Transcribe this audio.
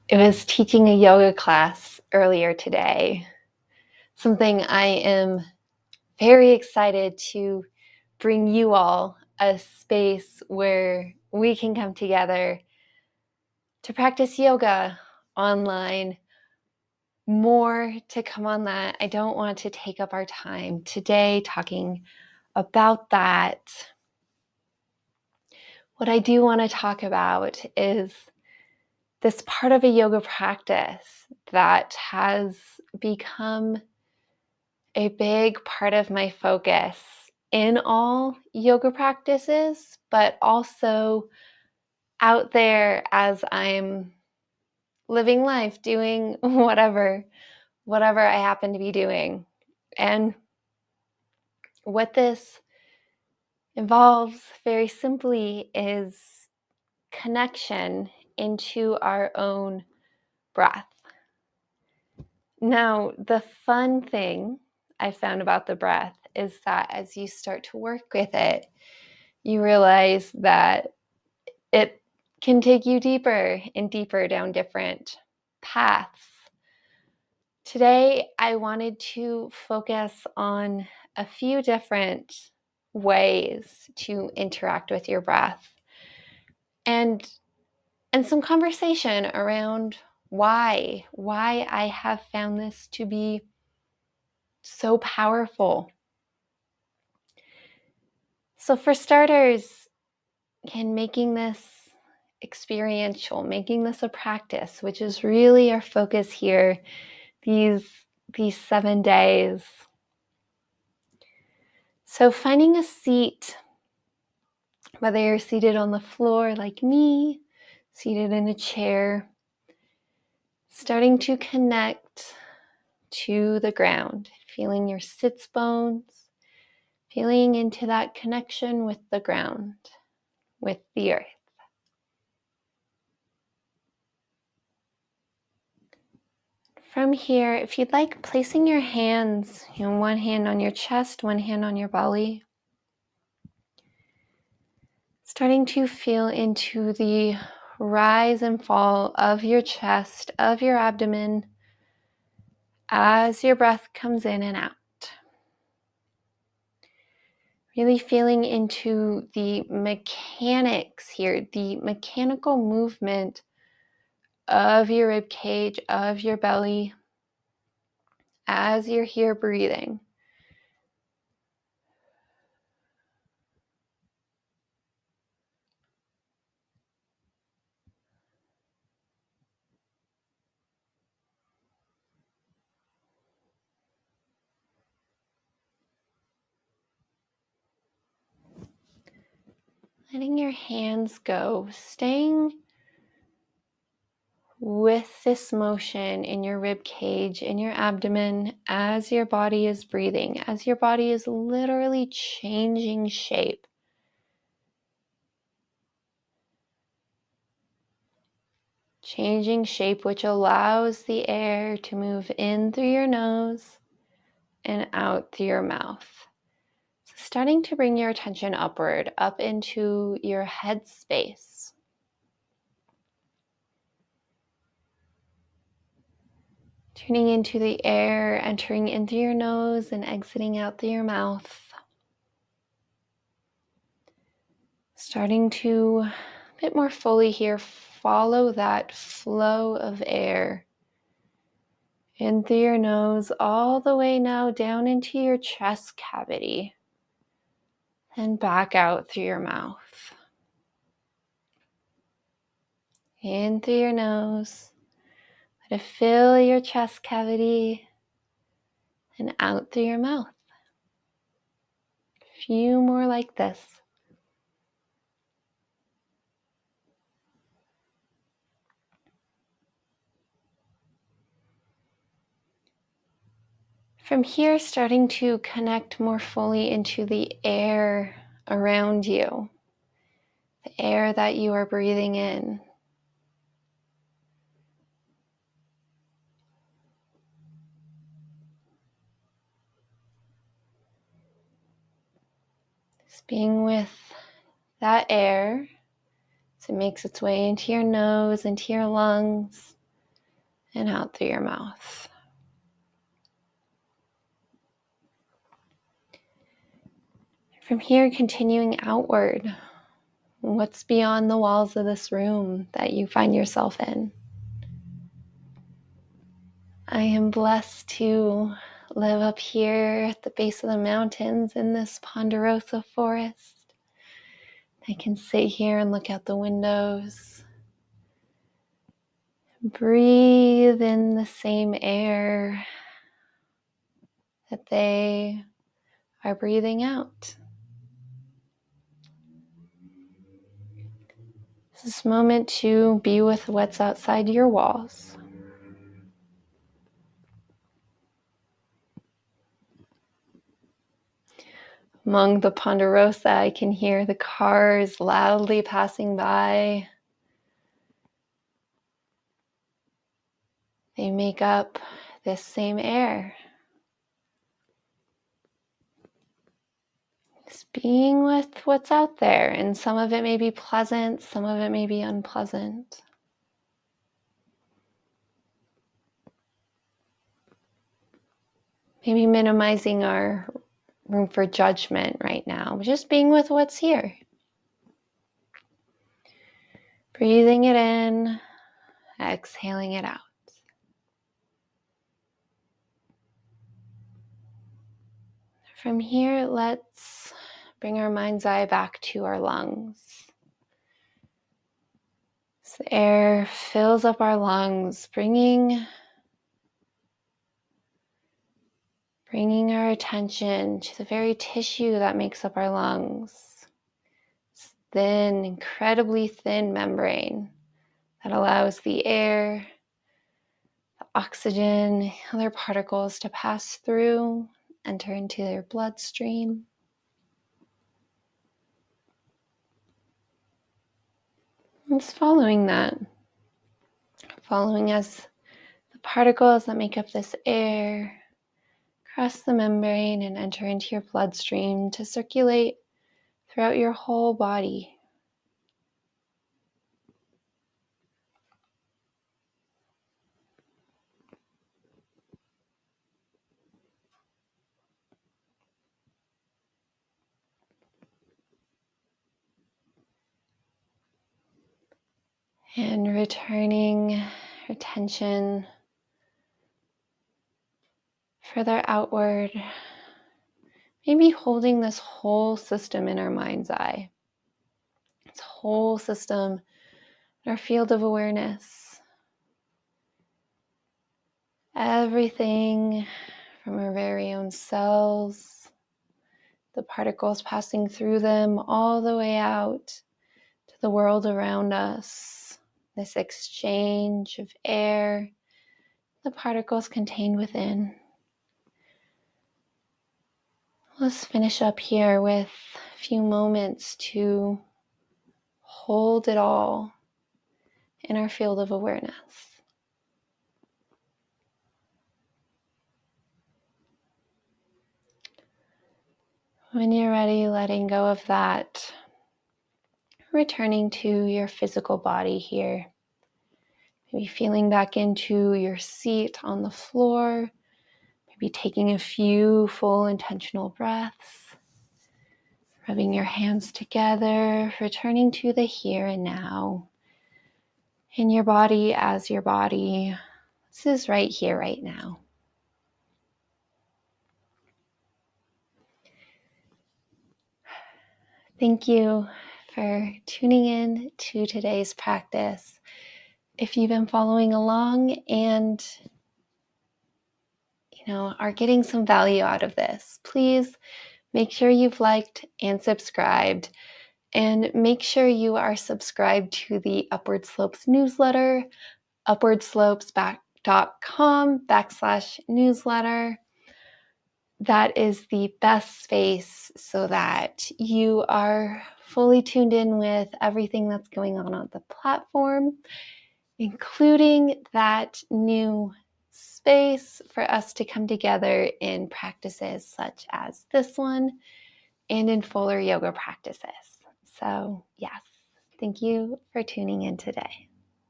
I was teaching a yoga class earlier today, something I am very excited to bring you all a space where we can come together to practice yoga online. More to come on that. I don't want to take up our time today talking about that. What I do want to talk about is this part of a yoga practice that has become a big part of my focus in all yoga practices, but also out there as I'm living life, doing whatever I happen to be doing. And what this involves very simply is connection into our own breath. Now, the fun thing I found about the breath is that as you start to work with it, you realize that it can take you deeper and deeper down different paths. Today, I wanted to focus on a few different ways to interact with your breath and some conversation around why I have found this to be so powerful. So for starters, making this experiential, making this a practice, which is really our focus here these 7 days. So finding a seat, whether you're seated on the floor like me, seated in a chair, starting to connect to the ground, feeling your sits bones, feeling into that connection with the ground, with the earth. From here, if you'd like, placing your hands, one hand on your chest, one hand on your belly. Starting to feel into the rise and fall of your chest, of your abdomen, as your breath comes in and out. Really feeling into the mechanics here, the mechanical movement of your rib cage, of your belly, as you're here breathing. Letting your hands go, staying with this motion in your rib cage, in your abdomen, as your body is breathing, as your body is literally changing shape. Changing shape, which allows the air to move in through your nose and out through your mouth. So starting to bring your attention upward, up into your head space. Tuning into the air, entering in through your nose and exiting out through your mouth. Starting to, a bit more fully here, follow that flow of air in through your nose, all the way now down into your chest cavity, and back out through your mouth. In through your nose, let it fill your chest cavity, and out through your mouth. A few more like this. From here, starting to connect more fully into the air around you, the air that you are breathing in. Just being with that air as it makes its way into your nose, into your lungs, and out through your mouth. From here, continuing outward, what's beyond the walls of this room that you find yourself in? I am blessed to live up here at the base of the mountains in this ponderosa forest. I can sit here and look out the windows, breathe in the same air that they are breathing out. This moment to be with what's outside your walls. Among the ponderosa, I can hear the cars loudly passing by. They make up this same air. Just being with what's out there, and some of it may be pleasant, some of it may be unpleasant. Maybe minimizing our room for judgment right now, just being with what's here. Breathing it in, exhaling it out. From here, let's bring our mind's eye back to our lungs. So the air fills up our lungs, bringing our attention to the very tissue that makes up our lungs. It's thin, incredibly thin membrane that allows the air, the oxygen, other particles to pass through, enter into their bloodstream. Just following that, following as the particles that make up this air cross the membrane and enter into your bloodstream to circulate throughout your whole body. And returning attention further outward, maybe holding this whole system in our mind's eye. This whole system, our field of awareness. Everything from our very own cells, the particles passing through them, all the way out to the world around us. This exchange of air, the particles contained within. Let's finish up here with a few moments to hold it all in our field of awareness. When you're ready, letting go of that, returning to your physical body here. Maybe feeling back into your seat on the floor, maybe taking a few full intentional breaths, rubbing your hands together, returning to the here and now, in your body as your body. This is right here, right now. Thank you for tuning in to today's practice. If you've been following along and are getting some value out of this, please make sure you've liked and subscribed, and make sure you are subscribed to the Upward Slopes newsletter, upwardslopes.com/newsletter. That is the best space so that you are fully tuned in with everything that's going on the platform, including that new space for us to come together in practices such as this one and in fuller yoga practices. So yes, thank you for tuning in today.